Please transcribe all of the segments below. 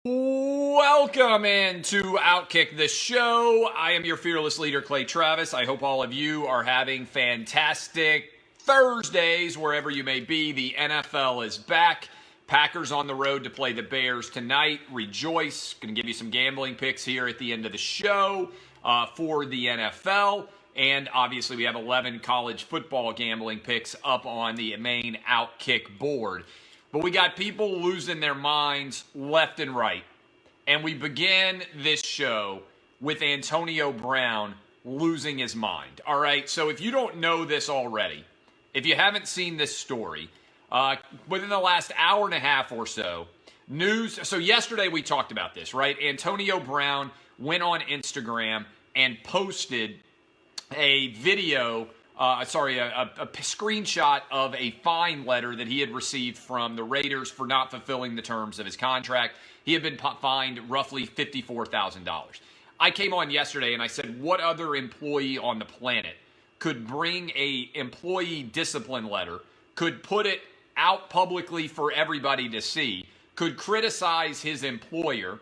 Welcome into Outkick the Show. I am your fearless leader, Clay Travis. I hope all of you are having fantastic Thursdays wherever you may be. The NFL is back. Packers on the road to play the Bears tonight. Rejoice. Going to give you some gambling picks here at the end of the show for the NFL. And obviously we have 11 college football gambling picks up on the main Outkick board. But we got people losing their minds left and right. And we begin this show with Antonio Brown losing his mind. All right, so if you don't know this already, if you haven't seen this story, within the last hour and a half or so, so yesterday we talked about this, right? Antonio Brown went on Instagram and posted a video, a screenshot of a fine letter that he had received from the Raiders for not fulfilling the terms of his contract. He had been fined roughly $54,000. I came on yesterday and I said, what other employee on the planet could bring a employee discipline letter, could put it out publicly for everybody to see, could criticize his employer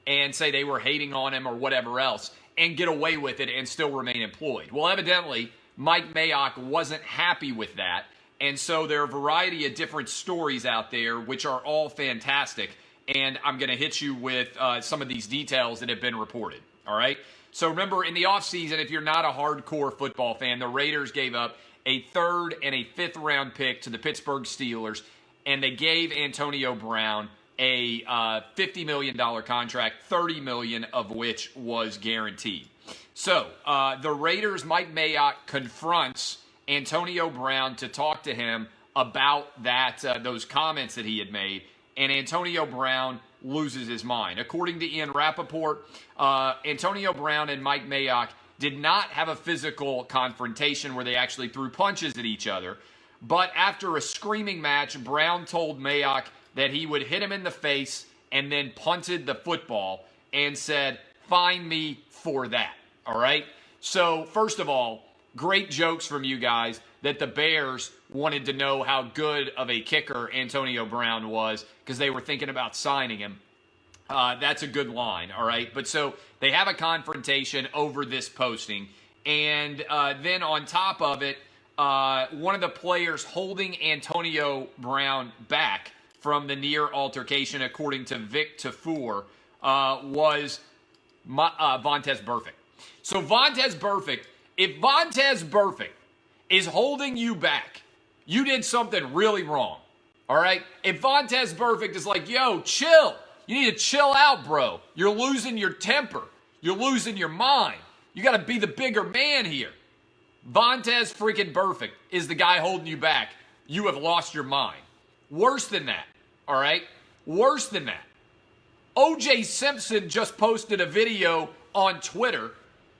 and say they were hating on him or whatever else, and get away with it and still remain employed? Well, evidently, Mike Mayock wasn't happy with that, and so there are a variety of different stories out there which are all fantastic, and I'm going to hit you with some of these details that have been reported, all right? So remember, in the offseason, if you're not a hardcore football fan, the Raiders gave up a 3rd and a 5th round pick to the Pittsburgh Steelers, and they gave Antonio Brown a $50 million contract, $30 million of which was guaranteed. So the Raiders, Mike Mayock confronts Antonio Brown to talk to him about that those comments that he had made, and Antonio Brown loses his mind. According to Ian Rappaport, Antonio Brown and Mike Mayock did not have a physical confrontation where they actually threw punches at each other, but after a screaming match, Brown told Mayock that he would hit him in the face and then punted the football and said, "Fine me for that." All right? So, first of all, great jokes from you guys that the Bears wanted to know how good of a kicker Antonio Brown was because they were thinking about signing him. That's a good line, all right? But so they have a confrontation over this posting. And then on top of it, one of the players holding Antonio Brown back from the near altercation, according to Vic Tafur, was Vontaze Burfict. So Vontaze Burfict, if Vontaze Burfict is holding you back, you did something really wrong, all right? If Vontaze Burfict is like, yo, chill. You need to chill out, bro. You're losing your temper. You're losing your mind. You got to be the bigger man here. Vontaze freaking Burfict is the guy holding you back. You have lost your mind. Worse than that, all right? Worse than that. O.J. Simpson just posted a video on Twitter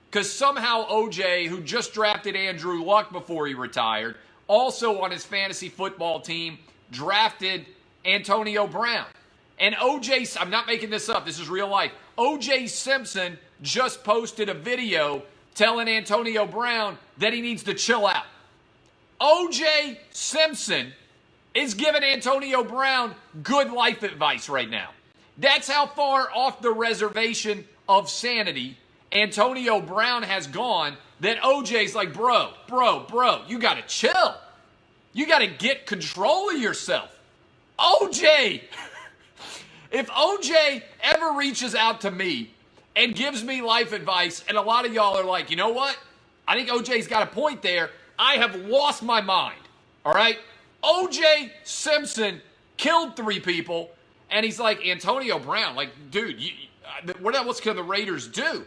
because somehow O.J., who just drafted Andrew Luck before he retired, also on his fantasy football team, drafted Antonio Brown. And O.J., I'm not making this up, this is real life. O.J. Simpson just posted a video telling Antonio Brown that he needs to chill out. O.J. Simpson is giving Antonio Brown good life advice right now. That's how far off the reservation of sanity Antonio Brown has gone that O.J.'s like, bro, you got to chill. You got to get control of yourself. O.J., if O.J. ever reaches out to me and gives me life advice, and a lot of y'all are like, you know what? I think O.J.'s got a point there. I have lost my mind, all right? O.J. Simpson killed 3 people, and he's like, Antonio Brown, like, dude, what else can the Raiders do?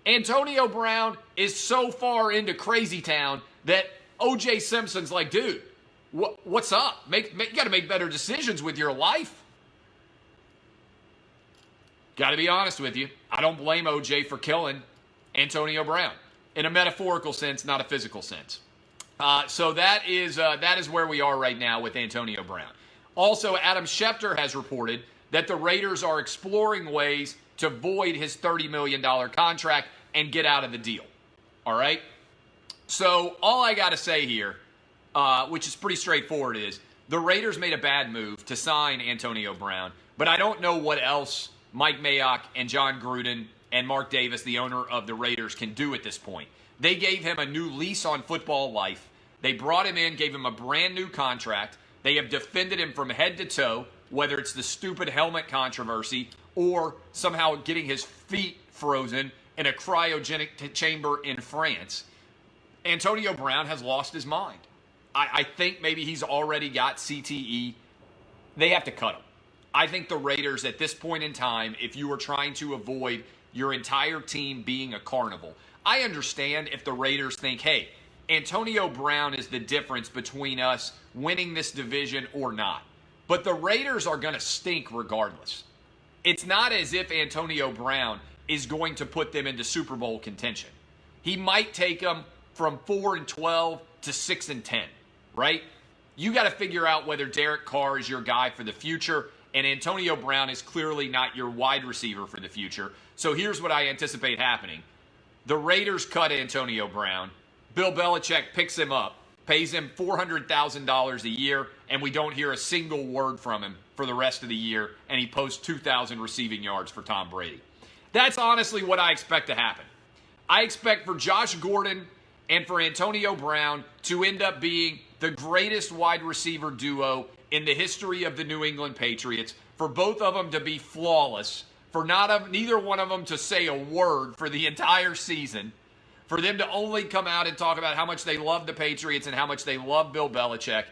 Antonio Brown is so far into crazy town that O.J. Simpson's like, dude, what's up? You got to make better decisions with your life. Got to be honest with you. I don't blame O.J. for killing Antonio Brown in a metaphorical sense, not a physical sense. So that is where we are right now with Antonio Brown. Also, Adam Schefter has reported that the Raiders are exploring ways to void his $30 million contract and get out of the deal. All right? So all I got to say here, which is pretty straightforward, is the Raiders made a bad move to sign Antonio Brown But I don't know what else Mike Mayock and John Gruden and Mark Davis, the owner of the Raiders, can do at this point. They gave him a new lease on football life. They brought him in, gave him a brand new contract. They have defended him from head to toe, whether it's the stupid helmet controversy or somehow getting his feet frozen in a cryogenic chamber in France. Antonio Brown has lost his mind. I think maybe he's already got CTE. They have to cut him. I think the Raiders at this point in time, if you were trying to avoid your entire team being a carnival, I understand if the Raiders think, hey, Antonio Brown is the difference between us winning this division or not. But the Raiders are going to stink regardless. It's not as if Antonio Brown is going to put them into Super Bowl contention. He might take them from 4-12 to 6-10, right? You got to figure out whether Derek Carr is your guy for the future, and Antonio Brown is clearly not your wide receiver for the future. So here's what I anticipate happening. The Raiders cut Antonio Brown. Bill Belichick picks him up, pays him $400,000 a year, and we don't hear a single word from him for the rest of the year, and he posts 2,000 receiving yards for Tom Brady. That's honestly what I expect to happen. I expect for Josh Gordon and for Antonio Brown to end up being the greatest wide receiver duo in the history of the New England Patriots, for both of them to be flawless, for neither one of them to say a word for the entire season, for them to only come out and talk about how much they love the Patriots and how much they love Bill Belichick.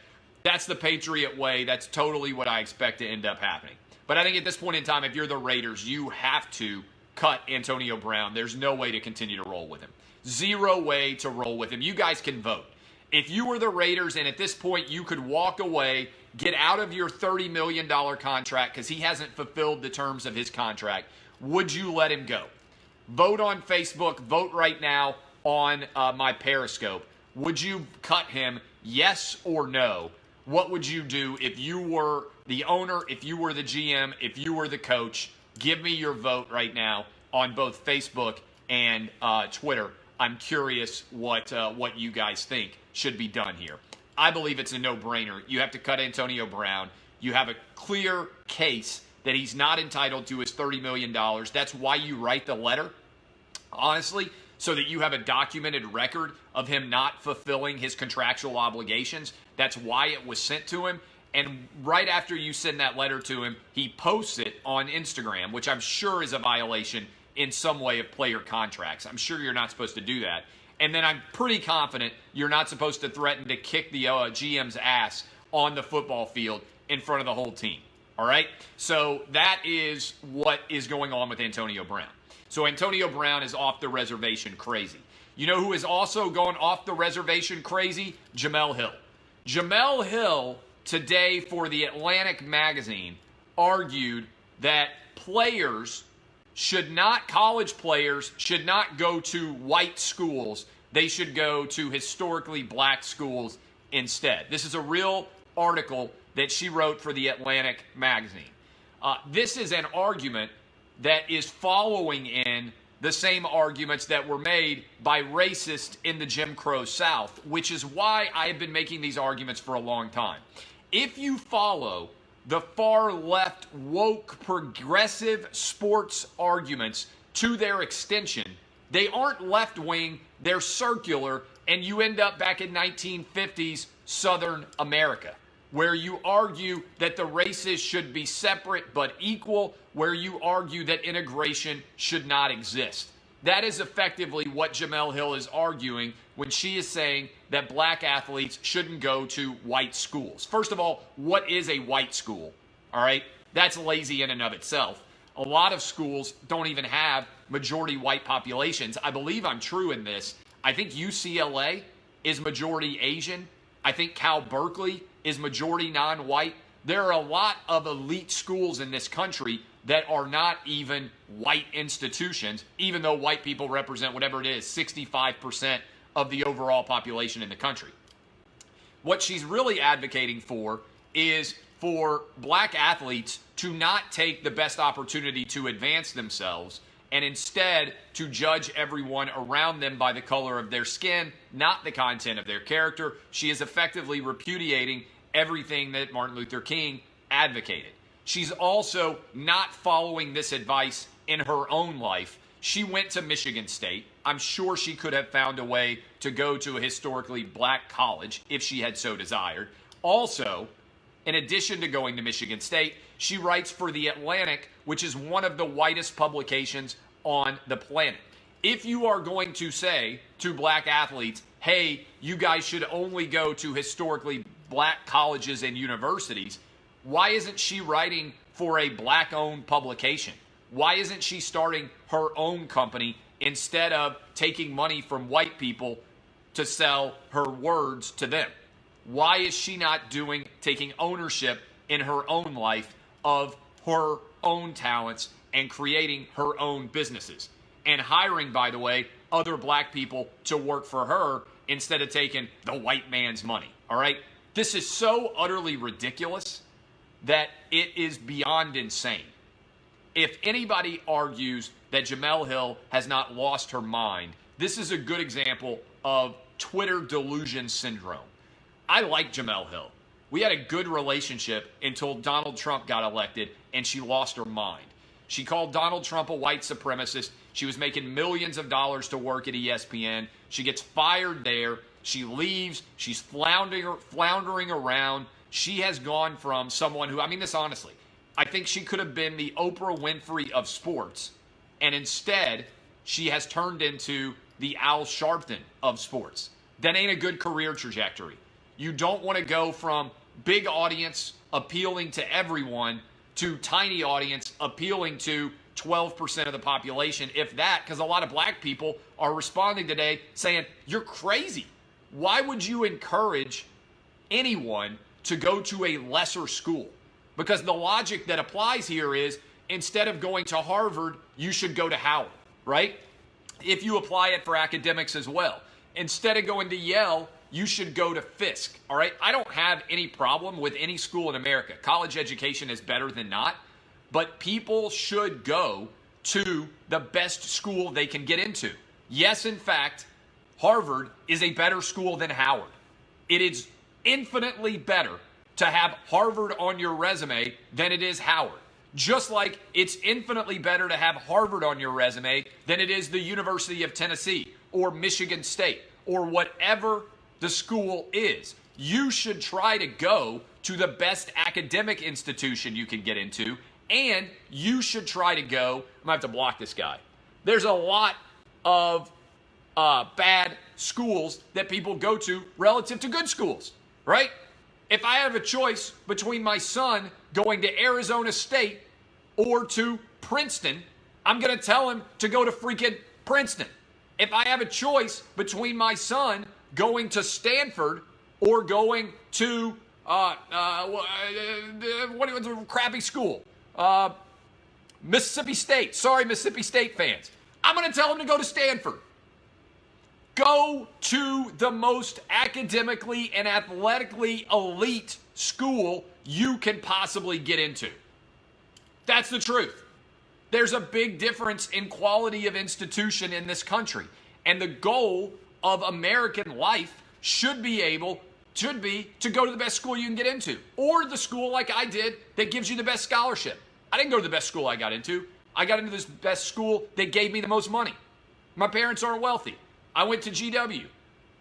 That's the Patriot way. That's totally what I expect to end up happening. But I think at this point in time, if you're the Raiders, you have to cut Antonio Brown. There's no way to continue to roll with him. Zero way to roll with him. You guys can vote. If you were the Raiders and at this point you could walk away, get out of your $30 million contract because he hasn't fulfilled the terms of his contract, would you let him go? Vote on Facebook. Vote right now on my Periscope. Would you cut him, yes or no? What would you do if you were the owner, if you were the GM, if you were the coach? Give me your vote right now on both Facebook and Twitter. I'm curious what you guys think should be done here. I believe it's a no-brainer. You have to cut Antonio Brown. You have a clear case that he's not entitled to his $30 million. That's why you write the letter, honestly, so that you have a documented record of him not fulfilling his contractual obligations. That's why it was sent to him. And right after you send that letter to him, he posts it on Instagram, which I'm sure is a violation in some way of player contracts. I'm sure you're not supposed to do that. And then I'm pretty confident you're not supposed to threaten to kick the GM's ass on the football field in front of the whole team. All right? So that is what is going on with Antonio Brown. So Antonio Brown is off the reservation crazy. You know who is also going off the reservation crazy? Jemele Hill. Jemele Hill today for the Atlantic magazine argued that college players should not go to white schools. They should go to historically black schools instead. This is a real article that she wrote for the Atlantic magazine. This is an argument that is following in the same arguments that were made by racists in the Jim Crow South, which is why I have been making these arguments for a long time. If you follow the far left woke progressive sports arguments to their extension, they aren't left wing, they're circular, and you end up back in 1950s Southern America, where you argue that the races should be separate but equal, where you argue that integration should not exist. That is effectively what Jemele Hill is arguing when she is saying that black athletes shouldn't go to white schools. First of all, what is a white school? All right, that's lazy in and of itself. A lot of schools don't even have majority white populations. I believe I'm true in this. I think UCLA is majority Asian. I think Cal Berkeley is majority non-white. There are a lot of elite schools in this country that are not even white institutions, even though white people represent whatever it is, 65% of the overall population in the country. What she's really advocating for is for black athletes to not take the best opportunity to advance themselves and instead to judge everyone around them by the color of their skin, not the content of their character. She is effectively repudiating everything that Martin Luther King advocated. She's also not following this advice in her own life. She went to Michigan State. I'm sure she could have found a way to go to a historically black college if she had so desired. Also, in addition to going to Michigan State, she writes for The Atlantic, which is one of the whitest publications on the planet. If you are going to say to black athletes, hey, you guys should only go to historically black colleges and universities, why isn't she writing for a black-owned publication? Why isn't she starting her own company instead of taking money from white people to sell her words to them? Why is she not taking ownership in her own life of her own talents and creating her own businesses? And hiring, by the way, other black people to work for her instead of taking the white man's money, all right? This is so utterly ridiculous that it is beyond insane. If anybody argues that Jemele Hill has not lost her mind, this is a good example of Twitter delusion syndrome. I like Jemele Hill. We had a good relationship until Donald Trump got elected and she lost her mind. She called Donald Trump a white supremacist. She was making millions of dollars to work at ESPN. She gets fired there. She leaves. She's floundering around. She has gone from someone who, I mean this honestly, I think she could have been the Oprah Winfrey of sports. And instead, she has turned into the Al Sharpton of sports. That ain't a good career trajectory. You don't want to go from big audience appealing to everyone to tiny audience appealing to 12% of the population, if that, because a lot of black people are responding today saying, you're crazy. Why would you encourage anyone to go to a lesser school? Because the logic that applies here is instead of going to Harvard, you should go to Howard, right? If you apply it for academics as well. Instead of going to Yale, you should go to Fisk, all right? I don't have any problem with any school in America. College education is better than not, but people should go to the best school they can get into. Yes, in fact, Harvard is a better school than Howard. It is infinitely better to have Harvard on your resume than it is Howard. Just like it's infinitely better to have Harvard on your resume than it is the University of Tennessee or Michigan State or whatever the school is. You should try to go to the best academic institution you can get into, and you should try to go, I'm gonna have to block this guy. There's a lot of bad schools that people go to relative to good schools, right? If I have a choice between my son going to Arizona State or to Princeton, I'm going to tell him to go to freaking Princeton. If I have a choice between my son going to Stanford or going to what's a crappy school? Mississippi State. Sorry, Mississippi State fans. I'm going to tell him to go to Stanford. Go to the most academically and athletically elite school you can possibly get into. That's the truth. There's a big difference in quality of institution in this country. And the goal of American life should be to go to the best school you can get into. Or the school like I did that gives you the best scholarship. I didn't go to the best school I got into. I got into this best school that gave me the most money. My parents aren't wealthy. I went to GW.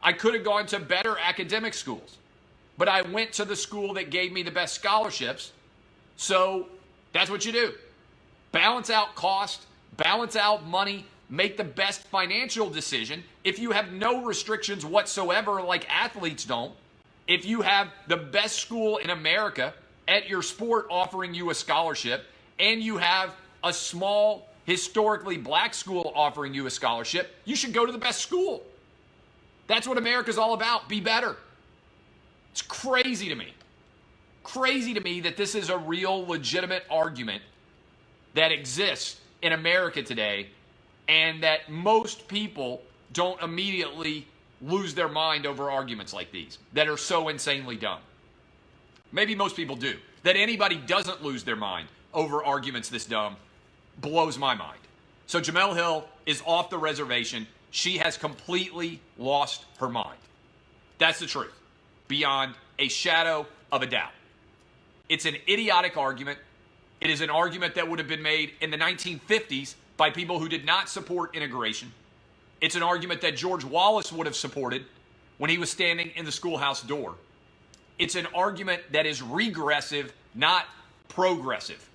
I could have gone to better academic schools, but I went to the school that gave me the best scholarships. So that's what you do. Balance out cost, balance out money, make the best financial decision. If you have no restrictions whatsoever, like athletes don't, if you have the best school in America at your sport offering you a scholarship, and you have a small historically black school offering you a scholarship, you should go to the best school. That's what America's all about. Be better. It's crazy to me. Crazy to me that this is a real legitimate argument that exists in America today, and that most people don't immediately lose their mind over arguments like these that are so insanely dumb. Maybe most people do. That anybody doesn't lose their mind over arguments this dumb blows my mind. So Jemele Hill is off the reservation. She has completely lost her mind. That's the truth, beyond a shadow of a doubt. It's an idiotic argument. It is an argument that would have been made in the 1950s by people who did not support integration. It's an argument that George Wallace would have supported when he was standing in the schoolhouse door. It's an argument that is regressive, not progressive.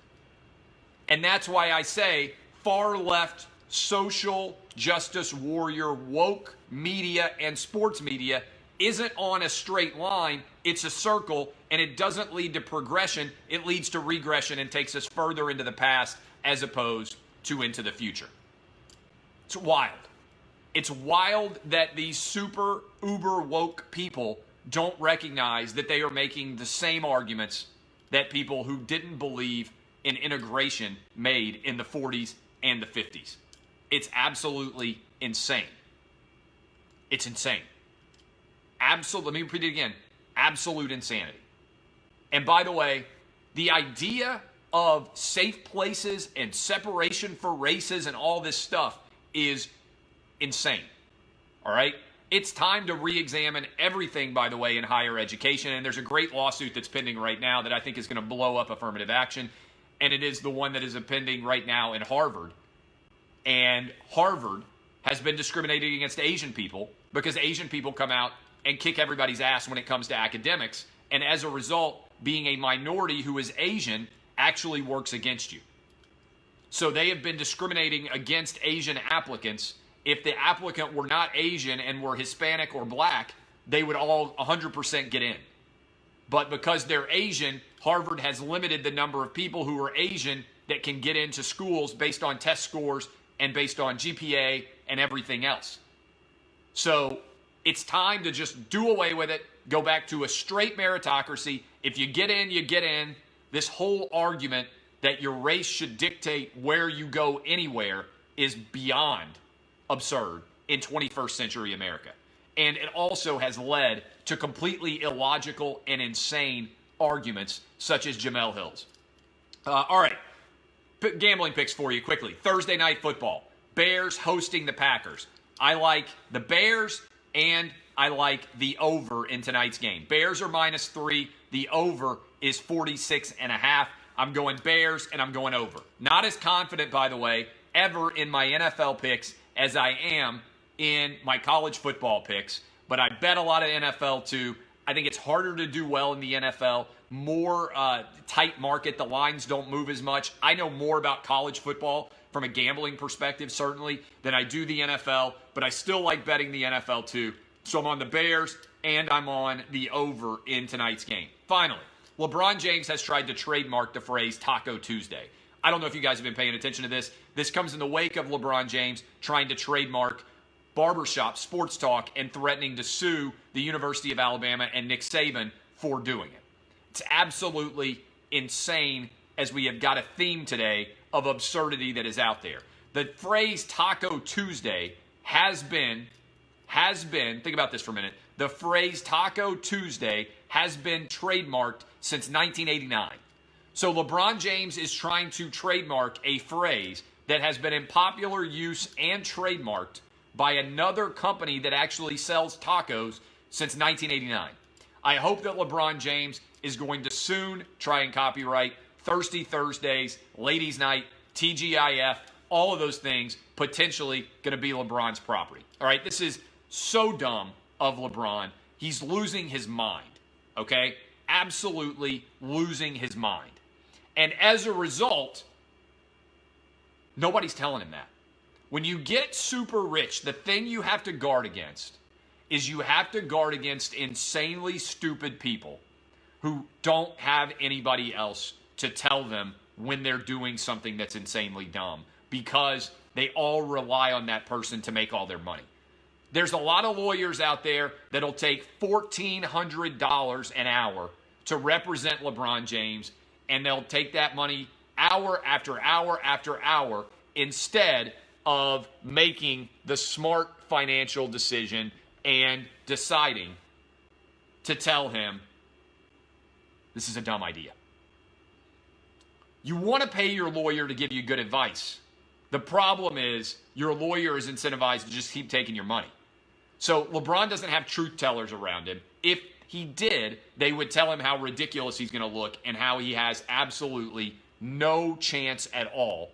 And that's why I say far left social justice warrior woke media and sports media isn't on a straight line. It's a circle, and it doesn't lead to progression. It leads to regression and takes us further into the past as opposed to into the future. It's wild. It's wild that these super uber woke people don't recognize that they are making the same arguments that people who didn't believe in integration made in the 40s and the 50s. It's absolutely insane. It's insane. Let me repeat it again. Absolute insanity. And by the way, the idea of safe places and separation for races and all this stuff is insane. All right? It's time to re-examine everything, by the way, in higher education. And there's a great lawsuit that's pending right now that I think is going to blow up affirmative action. And it is the one that is pending right now in Harvard. And Harvard has been discriminating against Asian people because Asian people come out and kick everybody's ass when it comes to academics. And as a result, being a minority who is Asian actually works against you. So they have been discriminating against Asian applicants. If the applicant were not Asian and were Hispanic or black, they would all 100% get in. But because they're Asian, Harvard has limited the number of people who are Asian that can get into schools based on test scores and based on GPA and everything else. So it's time to just do away with it, go back to a straight meritocracy. If you get in, you get in. This whole argument that your race should dictate where you go anywhere is beyond absurd in 21st century America. And it also has led to completely illogical and insane arguments such as Jemele Hill's. All right, gambling picks for you quickly. Thursday night football, Bears hosting the Packers. I like the Bears and I like the over in tonight's game. Bears are -3. The over is 46.5. I'm going Bears and I'm going over. Not as confident, by the way, ever in my NFL picks as I am in my college football picks. But I bet a lot of NFL too. I think it's harder to do well in the NFL. More tight market. The lines don't move as much. I know more about college football from a gambling perspective, certainly, than I do the NFL. But I still like betting the NFL too. So I'm on the Bears and I'm on the over in tonight's game. Finally, LeBron James has tried to trademark the phrase Taco Tuesday. I don't know if you guys have been paying attention to this. This comes in the wake of LeBron James trying to trademark barbershop sports talk and threatening to sue the University of Alabama and Nick Saban for doing it. It's absolutely insane as we have got a theme today of absurdity that is out there. The phrase Taco Tuesday has been, think about this for a minute. The phrase Taco Tuesday has been trademarked since 1989. So LeBron James is trying to trademark a phrase that has been in popular use and trademarked by another company that actually sells tacos since 1989. I hope that LeBron James is going to soon try and copyright Thirsty Thursdays, Ladies Night, TGIF, all of those things potentially going to be LeBron's property. All right, this is so dumb of LeBron. He's losing his mind, okay? Absolutely losing his mind. And as a result, nobody's telling him that. When you get super rich, the thing you have to guard against is you have to guard against insanely stupid people who don't have anybody else to tell them when they're doing something that's insanely dumb because they all rely on that person to make all their money. There's a lot of lawyers out there that'll take $1,400 an hour to represent LeBron James, and they'll take that money hour after hour after hour instead of making the smart financial decision and deciding to tell him this is a dumb idea. You want to pay your lawyer to give you good advice. The problem is your lawyer is incentivized to just keep taking your money. So LeBron doesn't have truth tellers around him. If he did, they would tell him how ridiculous he's going to look and how he has absolutely no chance at all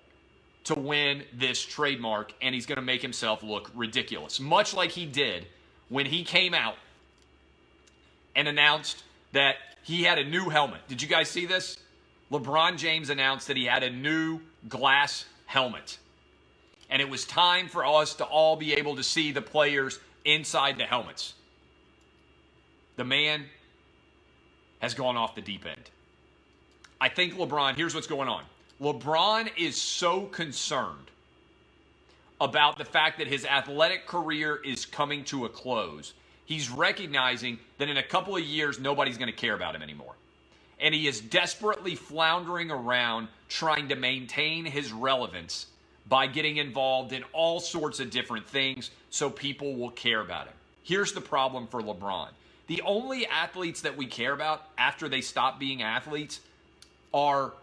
to win this trademark, and he's going to make himself look ridiculous. Much like he did when he came out and announced that he had a new helmet. Did you guys see this? LeBron James announced that he had a new glass helmet. And it was time for us to all be able to see the players inside the helmets. The man has gone off the deep end. I think LeBron, here's what's going on. LeBron is so concerned about the fact that his athletic career is coming to a close. He's recognizing that in a couple of years, nobody's going to care about him anymore. And he is desperately floundering around trying to maintain his relevance by getting involved in all sorts of different things so people will care about him. Here's the problem for LeBron. The only athletes that we care about after they stop being athletes are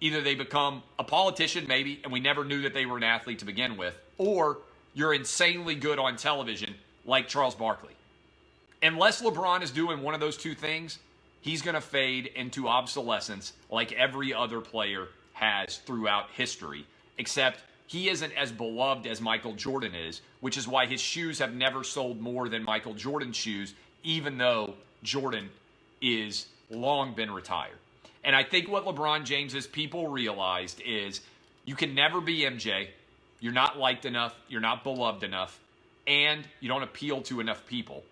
either they become a politician maybe, and we never knew that they were an athlete to begin with, or you're insanely good on television like Charles Barkley. Unless LeBron is doing one of those two things, he's going to fade into obsolescence like every other player has throughout history, except he isn't as beloved as Michael Jordan is, which is why his shoes have never sold more than Michael Jordan's shoes, even though Jordan is long been retired. And I think what LeBron James's people realized is you can never be MJ. You're not liked enough. You're not beloved enough. And you don't appeal to enough people.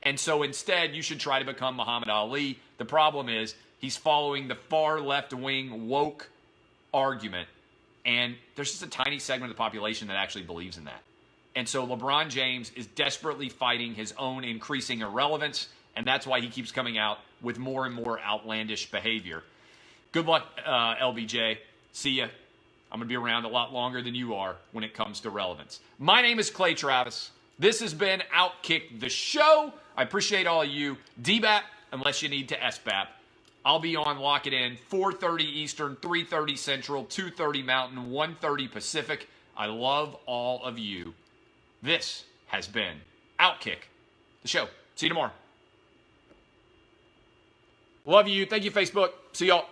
And so instead, you should try to become Muhammad Ali. The problem is he's following the far left-wing woke argument. And there's just a tiny segment of the population that actually believes in that. And so LeBron James is desperately fighting his own increasing irrelevance. And that's why he keeps coming out with more and more outlandish behavior. Good luck, LBJ. See ya. I'm going to be around a lot longer than you are when it comes to relevance. My name is Clay Travis. This has been Outkick the Show. I appreciate all of you. DBAP, unless you need to SBAP. I'll be on Lock It In, 4:30 Eastern, 3:30 Central, 2:30 Mountain, 1:30 Pacific. I love all of you. This has been Outkick the Show. See you tomorrow. Love you. Thank you, Facebook. See y'all.